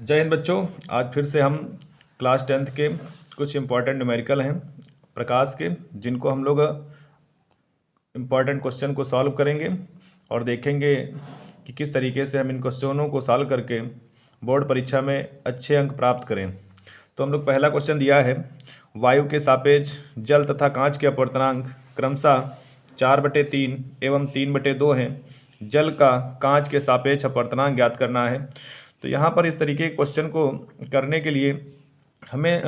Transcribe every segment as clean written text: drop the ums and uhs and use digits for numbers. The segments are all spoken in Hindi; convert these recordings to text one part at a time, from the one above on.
जय हिंद बच्चों। आज फिर से हम क्लास 10th के कुछ इम्पॉर्टेंट न्यूमेरिकल हैं प्रकाश के, जिनको हम लोग इम्पॉर्टेंट क्वेश्चन को सॉल्व करेंगे और देखेंगे कि किस तरीके से हम इन क्वेश्चनों को सॉल्व करके बोर्ड परीक्षा में अच्छे अंक प्राप्त करें। तो हम लोग पहला क्वेश्चन दिया है, वायु के सापेक्ष जल तथा कांच के अपवर्तनांक क्रमशः 4/3 एवं 3/2 हैं। जल का कांच के सापेक्ष अपवर्तनांक ज्ञात करना है। तो यहाँ पर इस तरीके के क्वेश्चन को करने के लिए हमें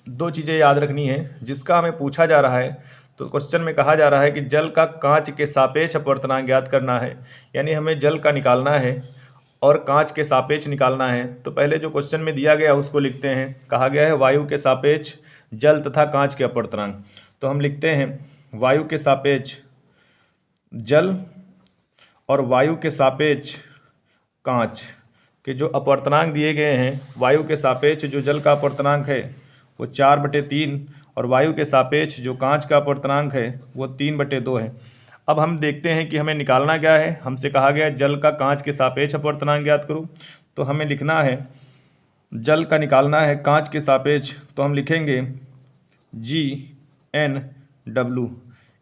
दो चीज़ें याद रखनी है, जिसका हमें पूछा जा रहा है। तो क्वेश्चन में कहा जा रहा है कि जल का कांच के सापेक्ष अपवर्तनांक ज्ञात करना है, यानी हमें जल का निकालना है और कांच के सापेक्ष निकालना है। तो पहले जो क्वेश्चन में दिया गया उसको लिखते हैं। कहा गया है वायु के सापेक्ष जल तथा कांच के अपवर्तनांक। तो हम लिखते हैं वायु के सापेक्ष जल और वायु के सापेक्ष कांच के जो अपवर्तनांक दिए गए हैं, वायु के सापेक्ष जो जल का अपवर्तनांक है वो 4/3 और वायु के सापेक्ष जो कांच का अपवर्तनांक है वो 3/2 है। अब हम देखते हैं कि हमें निकालना क्या है। हमसे कहा गया है जल का कांच के सापेक्ष अपवर्तनांक ज्ञात करो। तो हमें लिखना है जल का निकालना है कांच के सापेक्ष, तो हम लिखेंगे GNW।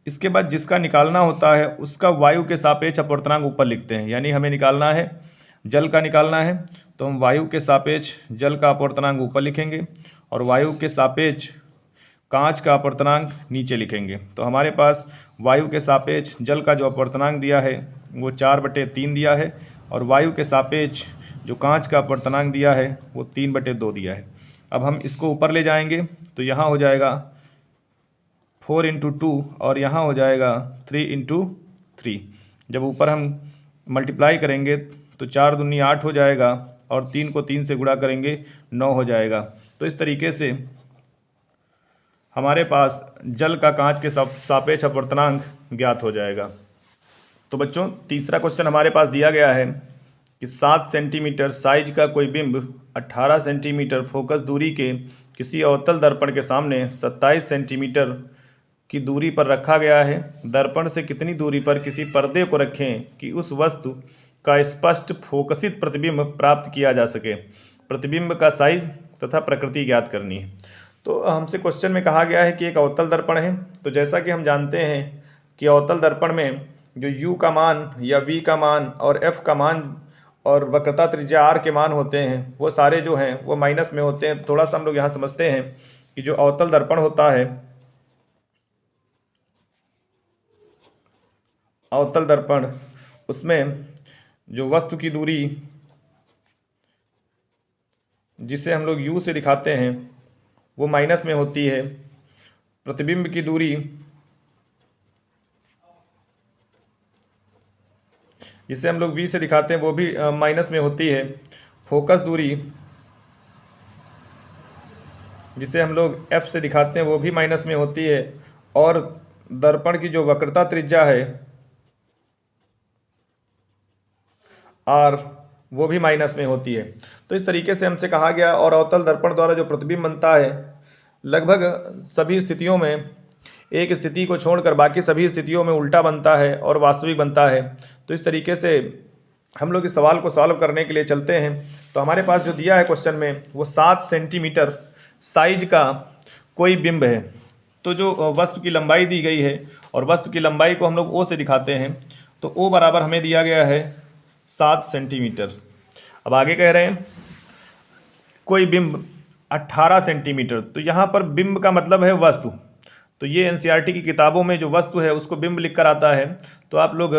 इसके बाद जिसका निकालना होता है उसका वायु के सापेक्ष अपवर्तनांक ऊपर लिखते हैं, यानी हमें निकालना है जल का निकालना है तो हम वायु के सापेक्ष जल का अपवर्तनांक ऊपर लिखेंगे और वायु के सापेक्ष कांच का अपवर्तनांक नीचे लिखेंगे। तो हमारे पास वायु के सापेक्ष जल का जो अपवर्तनांक दिया है वो 4/3 दिया है और वायु के सापेक्ष जो कांच का अपवर्तनांक दिया है वो 3/2 दिया है। अब हम इसको ऊपर ले जाएंगे तो यहाँ हो जाएगा 4 × 2 और यहाँ हो जाएगा 3 × 3। जब ऊपर हम मल्टीप्लाई करेंगे तो 4 दूनी 8 हो जाएगा और 3 को 3 से गुणा करेंगे 9 हो जाएगा। तो इस तरीके से हमारे पास जल का कांच के सापेक्ष अपवर्तनांक ज्ञात हो जाएगा। तो बच्चों तीसरा क्वेश्चन हमारे पास दिया गया है कि 7 सेंटीमीटर साइज का कोई बिंब 18 सेंटीमीटर फोकस दूरी के किसी अवतल दर्पण के सामने 27 सेंटीमीटर की दूरी पर रखा गया है। दर्पण से कितनी दूरी पर किसी पर्दे को रखें कि उस वस्तु का स्पष्ट फोकसित प्रतिबिंब प्राप्त किया जा सके। प्रतिबिंब का साइज तथा प्रकृति ज्ञात करनी है। तो हमसे क्वेश्चन में कहा गया है कि एक अवतल दर्पण है। तो जैसा कि हम जानते हैं कि अवतल दर्पण में जो U का मान या V का मान और F का मान और वक्रता त्रिज्या R के मान होते हैं, वो सारे जो हैं वो माइनस में होते हैं। थोड़ा सा हम लोग यहाँ समझते हैं कि जो अवतल दर्पण होता है, अवतल दर्पण, उसमें जो वस्तु की दूरी जिसे हम लोग U से दिखाते हैं वो माइनस में होती है। प्रतिबिंब की दूरी जिसे हम लोग V से दिखाते हैं वो भी माइनस में होती है। फोकस दूरी जिसे हम लोग F से दिखाते हैं वो भी माइनस में होती है और दर्पण की जो वक्रता त्रिज्या है R वो भी माइनस में होती है। तो इस तरीके से हमसे कहा गया। और अवतल दर्पण द्वारा जो प्रतिबिंब बनता है लगभग सभी स्थितियों में, एक स्थिति को छोड़कर बाकी सभी स्थितियों में उल्टा बनता है और वास्तविक बनता है। तो इस तरीके से हम लोग इस सवाल को सॉल्व करने के लिए चलते हैं। तो हमारे पास जो दिया है क्वेश्चन में वो 7 सेंटीमीटर साइज का कोई बिंब है। तो जो वस्तु की लंबाई दी गई है और वस्तु की लंबाई को हम लोग O से दिखाते हैं, तो O बराबर हमें दिया गया है 7 सेंटीमीटर। अब आगे कह रहे हैं कोई बिंब 18 सेंटीमीटर। तो यहाँ पर बिंब का मतलब है वस्तु। तो ये NCERT की किताबों में जो वस्तु है उसको बिंब लिख कर आता है, तो आप लोग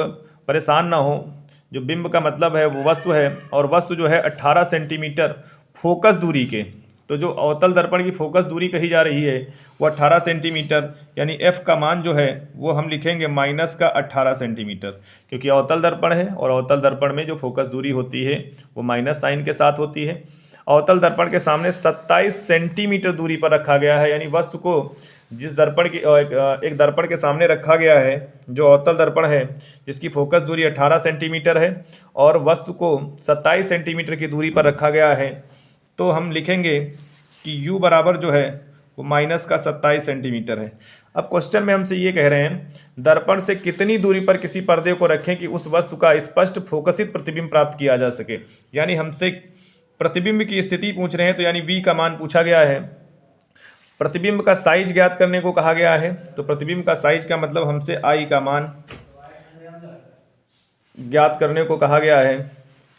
परेशान ना हो। जो बिंब का मतलब है वो वस्तु है और वस्तु जो है 18 सेंटीमीटर फोकस दूरी के। तो जो अवतल दर्पण की फोकस दूरी कही जा रही है वो 18 सेंटीमीटर, यानी F का मान जो है वो हम लिखेंगे माइनस का 18 सेंटीमीटर, क्योंकि अवतल दर्पण है और अवतल दर्पण में जो फोकस दूरी होती है वो माइनस साइन के साथ होती है। अवतल दर्पण के सामने 27 सेंटीमीटर दूरी पर रखा गया है, यानी वस्तु को जिस दर्पण की एक दर्पण के सामने रखा गया है, जो अवतल दर्पण है जिसकी फोकस दूरी 18 सेंटीमीटर है और वस्तु को 27 सेंटीमीटर की दूरी पर रखा गया है। तो हम लिखेंगे कि U बराबर जो है वो माइनस का 27 सेंटीमीटर है। अब क्वेश्चन में हमसे ये कह रहे हैं दर्पण से कितनी दूरी पर किसी पर्दे को रखें कि उस वस्तु का स्पष्ट फोकसित प्रतिबिंब प्राप्त किया जा सके। यानी हमसे प्रतिबिंब की स्थिति पूछ रहे हैं, तो यानी v का मान पूछा गया है। प्रतिबिंब का साइज ज्ञात करने को कहा गया है, तो प्रतिबिंब का साइज का मतलब हमसे I का मान ज्ञात करने को कहा गया है।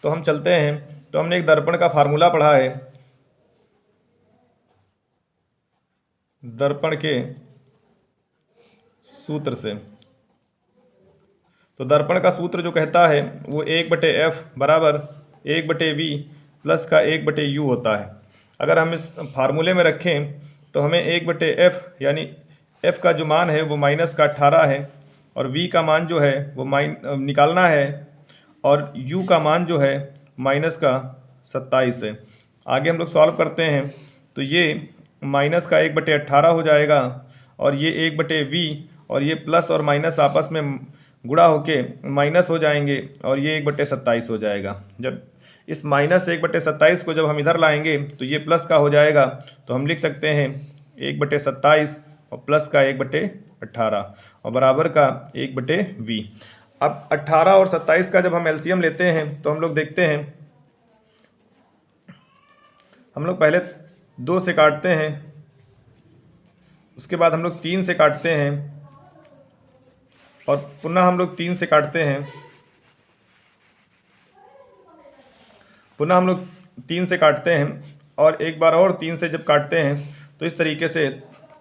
तो हम चलते हैं, तो हमने एक दर्पण का फार्मूला पढ़ा है, दर्पण के सूत्र से। तो दर्पण का सूत्र जो कहता है वो 1/f बराबर 1/v प्लस का 1/u होता है। अगर हम इस फार्मूले में रखें तो हमें 1/f यानी f का जो मान है वो माइनस का 18 है, और v का मान जो है वो निकालना है, और u का मान जो है माइनस का 27 है। आगे हम लोग सॉल्व करते हैं, तो ये माइनस का 1/18 हो जाएगा, और ये 1/v और ये प्लस और माइनस आपस में गुणा होके माइनस हो जाएंगे, और ये 1/27 हो जाएगा। जब इस माइनस 1/27 को जब हम इधर लाएंगे तो ये प्लस का हो जाएगा, तो हम लिख सकते हैं 1/27 और प्लस का 1/18 और बराबर का 1/v। अब 18 और 27 का जब हम एलसीएम लेते हैं तो हम लोग देखते हैं, हम लोग पहले 2 से काटते हैं, उसके बाद हम लोग 3 से काटते हैं, और पुनः हम लोग 3 से काटते हैं, पुनः हम लोग 3 से काटते हैं, और एक बार और 3 से जब काटते हैं तो इस तरीके से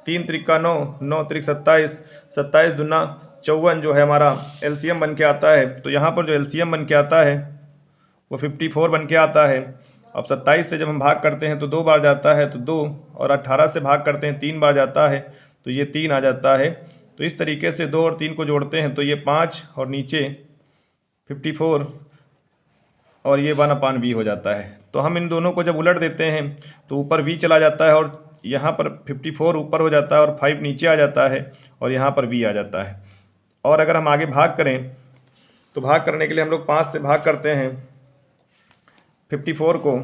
3 त्रिका 9, 9 त्रिक 27, 27 दूना 54 जो है हमारा एलसीएम बन के आता है। तो यहाँ पर जो एलसीएम बन के आता है वो 54 बन के आता है। अब 27 से जब हम भाग करते हैं तो 2 बार जाता है, तो 2, और 18 से भाग करते हैं 3 बार जाता है, तो ये 3 आ जाता है। तो इस तरीके से 2 और 3 को जोड़ते हैं तो ये 5 और नीचे 54 और ये 1/v हो जाता है। तो हम इन दोनों को जब उलट देते हैं तो ऊपर v चला जाता है, और यहाँ पर 54 ऊपर हो जाता है और 5 नीचे आ जाता है, और यहाँ पर v आ जाता है। और अगर हम आगे भाग करें तो भाग करने के लिए हम लोग 5 से भाग करते हैं 54 को,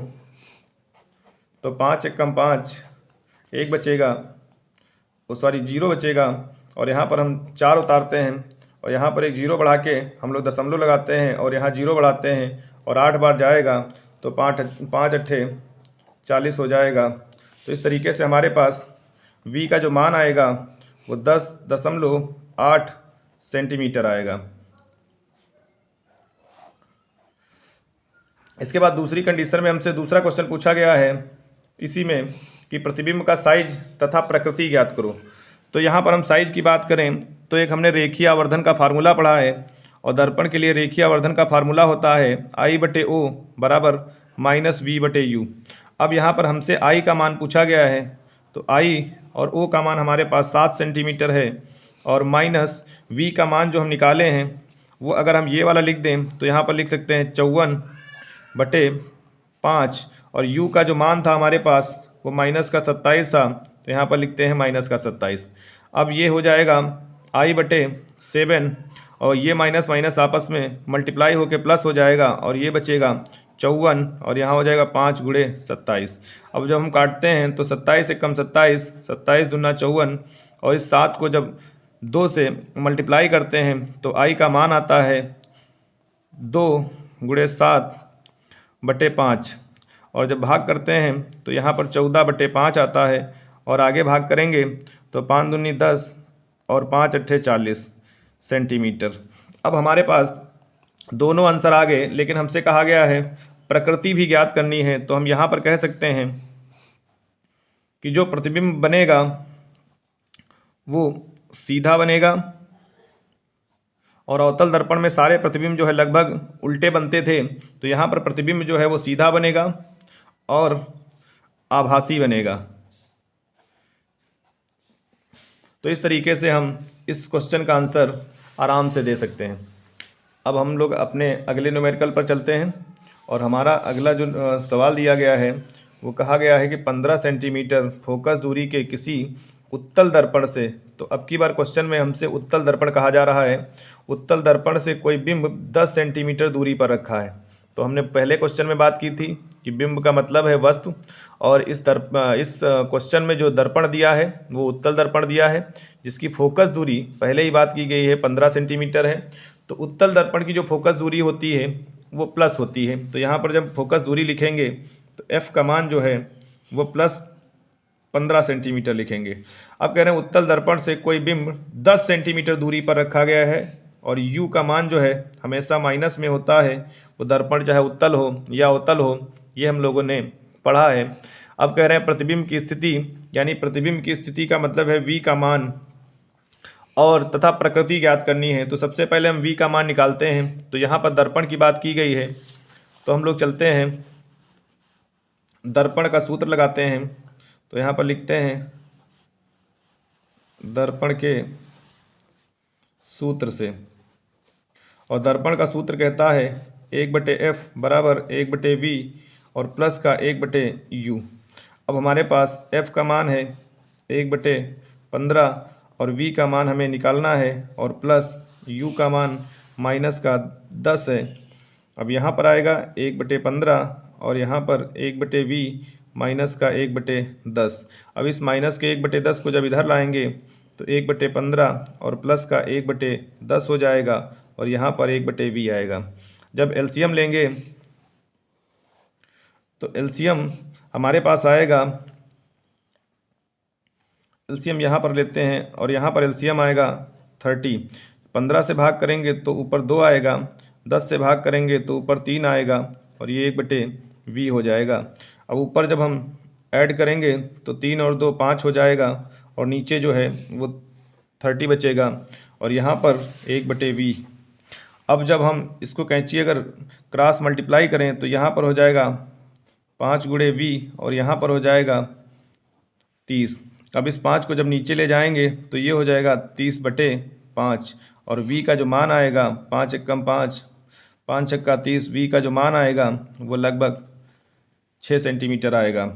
तो 5 एकम 5, 1 बचेगा, सॉरी 0 बचेगा, और यहाँ पर हम 4 उतारते हैं, और यहाँ पर एक 0 बढ़ा के हम लोग दशमलव लगाते हैं, और यहाँ 0 बढ़ाते हैं, और 8 बार जाएगा तो 5 अट्ठे 40 हो जाएगा। तो इस तरीके से हमारे पास v का जो मान आएगा वो 10.8 सेंटीमीटर आएगा। इसके बाद दूसरी कंडीशन में हमसे दूसरा क्वेश्चन पूछा गया है इसी में कि प्रतिबिंब का साइज तथा प्रकृति ज्ञात करो। तो यहाँ पर हम साइज की बात करें तो एक हमने रेखीय आवर्धन का फार्मूला पढ़ा है, और दर्पण के लिए रेखीय आवर्धन का फार्मूला होता है I/O बराबर -v/u। अब यहाँ पर हमसे I का मान पूछा गया है, तो I और O का मान हमारे पास 7 सेंटीमीटर है, और माइनस v का मान जो हम निकाले हैं वो अगर हम ये वाला लिख दें तो यहाँ पर लिख सकते हैं 54/5, और u का जो मान था हमारे पास वो माइनस का 27 था, तो यहाँ पर लिखते हैं माइनस का 27। अब ये हो जाएगा I/7, और ये माइनस माइनस आपस में मल्टीप्लाई होके प्लस हो जाएगा, और ये बचेगा 54, और यहाँ हो जाएगा 5 × 27। अब जब हम काटते हैं तो 27 एकम 27, 27 दूना 54, और इस 7 को जब 2 से मल्टीप्लाई करते हैं तो I का मान आता है 2 × 7/5, और जब भाग करते हैं तो यहाँ पर 14/5 आता है, और आगे भाग करेंगे तो 5 दूनी 10 और 5 अट्ठे 40 सेंटीमीटर। अब हमारे पास दोनों आंसर आ गए, लेकिन हमसे कहा गया है प्रकृति भी ज्ञात करनी है। तो हम यहाँ पर कह सकते हैं कि जो प्रतिबिंब बनेगा वो सीधा बनेगा, और अवतल दर्पण में सारे प्रतिबिंब जो है लगभग उल्टे बनते थे, तो यहाँ पर प्रतिबिंब जो है वो सीधा बनेगा और आभासी बनेगा। तो इस तरीके से हम इस क्वेश्चन का आंसर आराम से दे सकते हैं। अब हम लोग अपने अगले न्यूमेरिकल पर चलते हैं, और हमारा अगला जो सवाल दिया गया है वो कहा गया है कि 15 सेंटीमीटर फोकस दूरी के किसी उत्तल दर्पण से, तो अब की बार क्वेश्चन में हमसे उत्तल दर्पण कहा जा रहा है, उत्तल दर्पण से कोई बिंब 10 सेंटीमीटर दूरी पर रखा है। तो हमने पहले क्वेश्चन में बात की थी कि बिंब का मतलब है वस्तु, और इस क्वेश्चन में जो दर्पण दिया है वो उत्तल दर्पण दिया है, जिसकी फोकस दूरी पहले ही बात की गई है 15 सेंटीमीटर है। तो उत्तल दर्पण की जो फोकस दूरी होती है वो प्लस होती है। तो यहाँ पर जब फोकस दूरी लिखेंगे तो f का मान जो है वो प्लस 15 सेंटीमीटर लिखेंगे। अब कह रहे हैं उत्तल दर्पण से कोई बिंब 10 सेंटीमीटर दूरी पर रखा गया है और u का मान जो है हमेशा माइनस में होता है, वो दर्पण चाहे उत्तल हो या अवतल हो, ये हम लोगों ने पढ़ा है। अब कह रहे हैं प्रतिबिंब की स्थिति, यानी प्रतिबिंब की स्थिति का मतलब है v का मान और तथा प्रकृति ज्ञात करनी है। तो सबसे पहले हम v का मान निकालते हैं। तो यहाँ पर दर्पण की बात की गई है, तो हम लोग चलते हैं दर्पण का सूत्र लगाते हैं। तो यहाँ पर लिखते हैं दर्पण के सूत्र से, और दर्पण का सूत्र कहता है 1/f बराबर 1/v और प्लस का 1/u। अब हमारे पास f का मान है 1/15 और v का मान हमें निकालना है और प्लस u का मान माइनस का 10 है। अब यहाँ पर आएगा 1/15 और यहाँ पर 1/v माइनस का 1/10। अब इस माइनस के 1/10 को जब इधर लाएंगे तो 1/15 और प्लस का 1/10 हो जाएगा और यहाँ पर 1/v आएगा। जब एलसीएम लेंगे तो एलसीएम हमारे पास आएगा, एलसीएम यहाँ पर लेते हैं और यहाँ पर एलसीएम आएगा 30। 15 से भाग करेंगे तो ऊपर 2 आएगा, 10 से भाग करेंगे तो ऊपर 3 आएगा और ये 1/v हो जाएगा। अब ऊपर जब हम ऐड करेंगे तो 3 और 2 5 हो जाएगा और नीचे जो है वो 30 बचेगा और यहाँ पर 1/v। अब जब हम इसको कैंची अगर क्रॉस मल्टीप्लाई करें तो यहाँ पर हो जाएगा 5×v और यहाँ पर हो जाएगा 30। अब इस 5 को जब नीचे ले जाएंगे तो ये हो जाएगा 30/5 और v का जो मान आएगा 5 एकम 5, 5 छक्का 30, v का जो मान आएगा वो लगभग 6 सेंटीमीटर आएगा।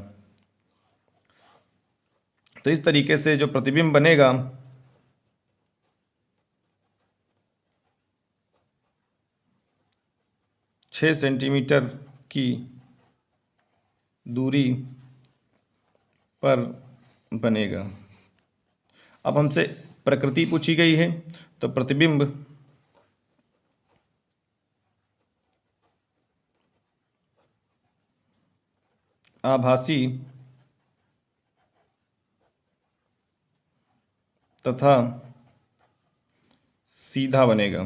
तो इस तरीके से जो प्रतिबिंब बनेगा छः सेंटीमीटर की दूरी पर बनेगा। अब हमसे प्रकृति पूछी गई है, तो प्रतिबिंब आभासी तथा सीधा बनेगा।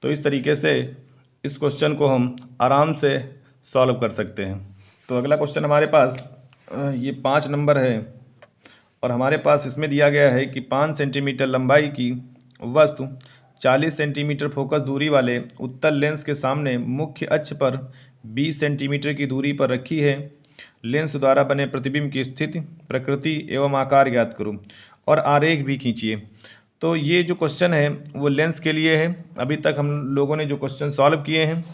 तो इस तरीके से इस क्वेश्चन को हम आराम से सॉल्व कर सकते हैं। तो अगला क्वेश्चन हमारे पास ये 5 नंबर है और हमारे पास इसमें दिया गया है कि 5 सेंटीमीटर लंबाई की वस्तु 40 सेंटीमीटर फोकस दूरी वाले उत्तल लेंस के सामने मुख्य अक्ष पर 20 सेंटीमीटर की दूरी पर रखी है। लेंस द्वारा बने प्रतिबिंब की स्थिति, प्रकृति एवं आकार ज्ञात करूँ और आरेख भी खींचिए। तो ये जो क्वेश्चन है वो लेंस के लिए है। अभी तक हम लोगों ने जो क्वेश्चन सॉल्व किए हैं,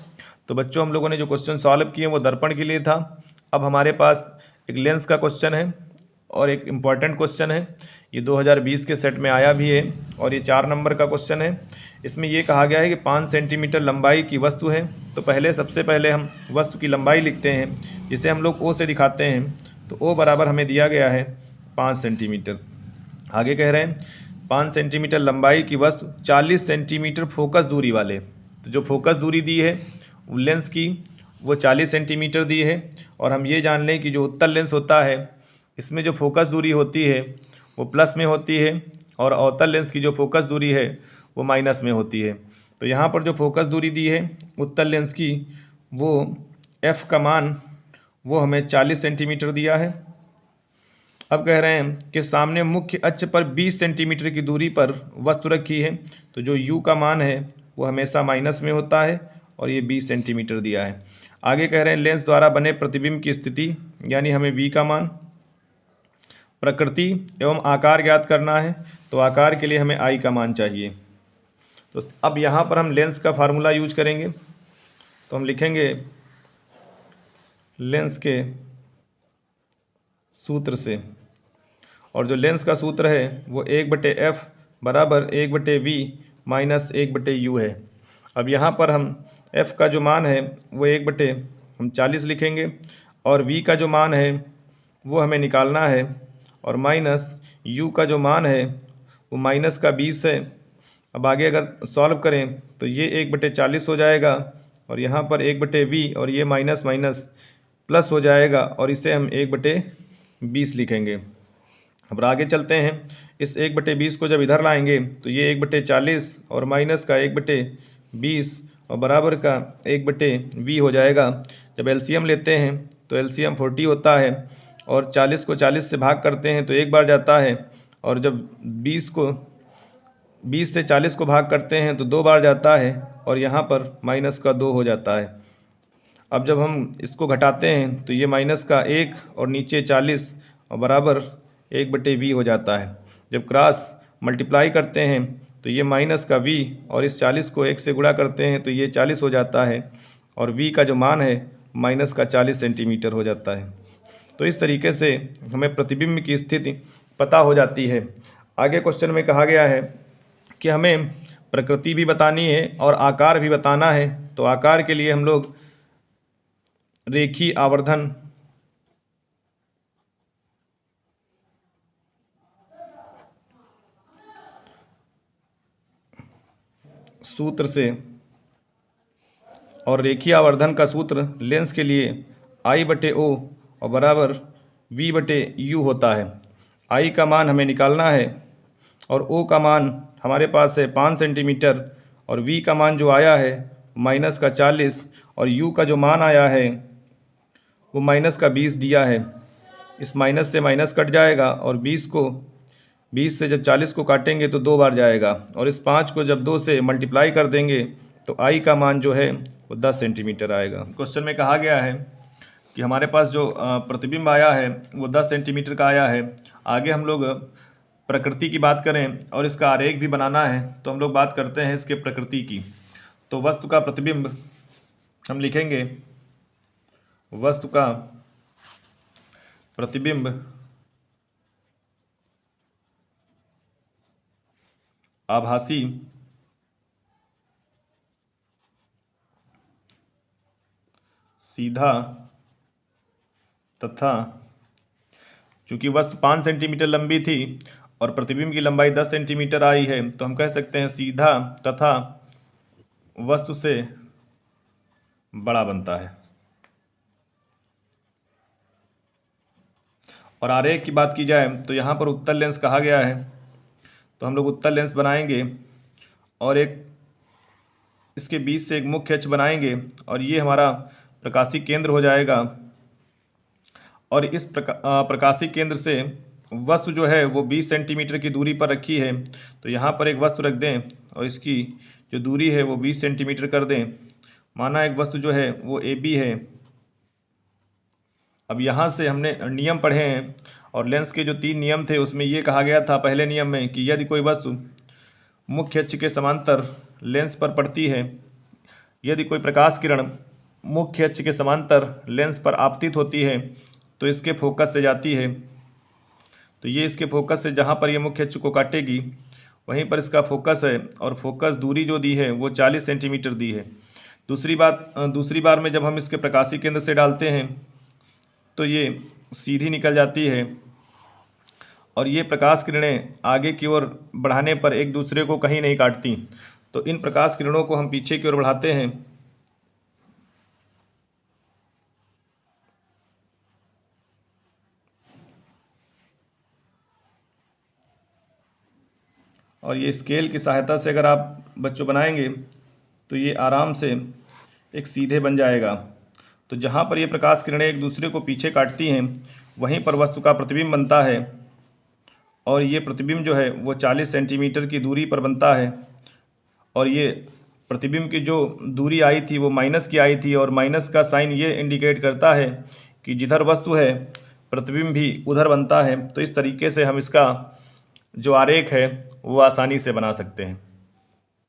तो बच्चों हम लोगों ने जो क्वेश्चन सॉल्व किए वो दर्पण के लिए था। अब हमारे पास एक लेंस का क्वेश्चन है और एक इम्पॉर्टेंट क्वेश्चन है, ये 2020 के सेट में आया भी है और ये 4 नंबर का क्वेश्चन है। इसमें ये कहा गया है कि 5 सेंटीमीटर लंबाई की वस्तु है। तो सबसे पहले हम वस्तु की लंबाई लिखते हैं, जिसे हम लोग ओ से दिखाते हैं। तो ओ बराबर हमें दिया गया है 5 सेंटीमीटर। आगे कह रहे हैं 5 सेंटीमीटर लंबाई की वस्तु 40 सेंटीमीटर फोकस दूरी वाले। तो जो फोकस दूरी दी है लेंस की वो 40 सेंटीमीटर दी है और हम ये जान लें कि जो उत्तल लेंस होता है इसमें जो फोकस दूरी होती है वो प्लस में होती है और अवतल लेंस की जो फोकस दूरी है वो माइनस में होती है। तो यहाँ पर जो फोकस दूरी दी है उत्तल लेंस की वो f का मान वो हमें 40 सेंटीमीटर दिया है। अब कह रहे हैं कि सामने मुख्य अक्ष पर 20 सेंटीमीटर की दूरी पर वस्तु रखी है। तो जो u का मान है वो हमेशा माइनस में होता है और ये 20 सेंटीमीटर दिया है। आगे कह रहे हैं लेंस द्वारा बने प्रतिबिंब की स्थिति, यानी हमें v का मान, प्रकृति एवं आकार ज्ञात करना है। तो आकार के लिए हमें I का मान चाहिए। तो अब यहाँ पर हम लेंस का फार्मूला यूज करेंगे। तो हम लिखेंगे लेंस के सूत्र से, और जो लेंस का सूत्र है वो 1/f बराबर 1/v माइनस 1/u है। अब यहाँ पर हम f का जो मान है वो 1/40 लिखेंगे और v का जो मान है वो हमें निकालना है और माइनस u का जो मान है वो माइनस का 20 है अब आगे अगर सॉल्व करें तो ये 1/40 हो जाएगा और यहाँ पर 1/v और ये माइनस माइनस प्लस हो जाएगा और इसे हम 1/20 लिखेंगे। अब आगे चलते हैं। इस 1/20 को जब इधर लाएंगे तो ये 1/40 और माइनस का 1/20 और बराबर का 1/v हो जाएगा। जब एलसीएम लेते हैं तो एलसीएम 40 होता है और 40 को 40 से भाग करते हैं तो एक बार जाता है और जब 20 से 40 को भाग करते हैं तो 2 बार जाता है और यहाँ पर माइनस का 2 हो जाता है। अब जब हम इसको घटाते हैं तो ये माइनस का 1 और नीचे 40 और बराबर 1/v हो जाता है। जब क्रॉस मल्टीप्लाई करते हैं तो ये माइनस का v और इस 40 को 1 से गुणा करते हैं तो ये 40 हो जाता है और v का जो मान है माइनस का 40 सेंटीमीटर हो जाता है। तो इस तरीके से हमें प्रतिबिंब की स्थिति पता हो जाती है। आगे क्वेश्चन में कहा गया है कि हमें प्रकृति भी बतानी है और आकार भी बताना है। तो आकार के लिए हम लोग रेखीय आवर्धन सूत्र से और रेखीय आवर्धन का सूत्र लेंस के लिए I/O और बराबर V/U होता है। I का मान हमें निकालना है और O का मान हमारे पास है 5 सेंटीमीटर और V का मान जो आया है माइनस का 40 और U का जो मान आया है वो माइनस का 20 दिया है। इस माइनस से माइनस कट जाएगा और 20 से जब 40 को काटेंगे तो 2 बार जाएगा और इस 5 को जब 2 से मल्टीप्लाई कर देंगे तो I का मान जो है वो 10 सेंटीमीटर आएगा। क्वेश्चन में कहा गया है कि हमारे पास जो प्रतिबिंब आया है वो 10 सेंटीमीटर का आया है। आगे हम लोग प्रकृति की बात करें और इसका आरेख भी बनाना है तो हम लोग बात करते हैं इसके प्रकृति की। तो वस्तु का प्रतिबिंब हम लिखेंगे, वस्तु का प्रतिबिंब आभासी सीधा तथा, चूंकि वस्तु 5 सेंटीमीटर लंबी थी और प्रतिबिंब की लंबाई 10 सेंटीमीटर आई है तो हम कह सकते हैं सीधा तथा वस्तु से बड़ा बनता है। और आरेख की बात की जाए तो यहाँ पर उत्तल लेंस कहा गया है तो हम लोग उत्तल लेंस बनाएंगे और एक इसके बीच से एक मुख्य अक्ष बनाएंगे और ये हमारा प्रकाशी केंद्र हो जाएगा। और इस प्रकाशी केंद्र से वस्तु जो है वो 20 सेंटीमीटर की दूरी पर रखी है तो यहाँ पर एक वस्तु रख दें और इसकी जो दूरी है वो 20 सेंटीमीटर कर दें। माना एक वस्तु जो है वो AB है। अब यहाँ से हमने नियम पढ़े हैं और लेंस के जो 3 नियम थे उसमें ये कहा गया था पहले नियम में कि यदि कोई वस्तु मुख्य अक्ष के समांतर लेंस पर पड़ती है, यदि कोई प्रकाश किरण मुख्य अक्ष के समांतर लेंस पर आपतित होती है तो इसके फोकस से जाती है। तो ये इसके फोकस से जहाँ पर ये मुख्य अक्ष को काटेगी वहीं पर इसका फोकस है और फोकस दूरी जो दी है वो 40 सेंटीमीटर दी है। दूसरी बार में जब हम इसके प्रकाशी केंद्र से डालते हैं तो ये सीधी निकल जाती है और ये प्रकाश किरणें आगे की ओर बढ़ाने पर एक दूसरे को कहीं नहीं काटती। तो इन प्रकाश किरणों को हम पीछे की ओर बढ़ाते हैं और ये स्केल की सहायता से अगर आप बच्चों बनाएंगे तो ये आराम से एक सीधे बन जाएगा। तो जहाँ पर ये प्रकाश किरणें एक दूसरे को पीछे काटती हैं वहीं पर वस्तु का प्रतिबिंब बनता है और ये प्रतिबिंब जो है वो 40 सेंटीमीटर की दूरी पर बनता है। और ये प्रतिबिंब की जो दूरी आई थी वो माइनस की आई थी और माइनस का साइन ये इंडिकेट करता है कि जिधर वस्तु है प्रतिबिंब भी उधर बनता है। तो इस तरीके से हम इसका जो आरेख है वो आसानी से बना सकते हैं।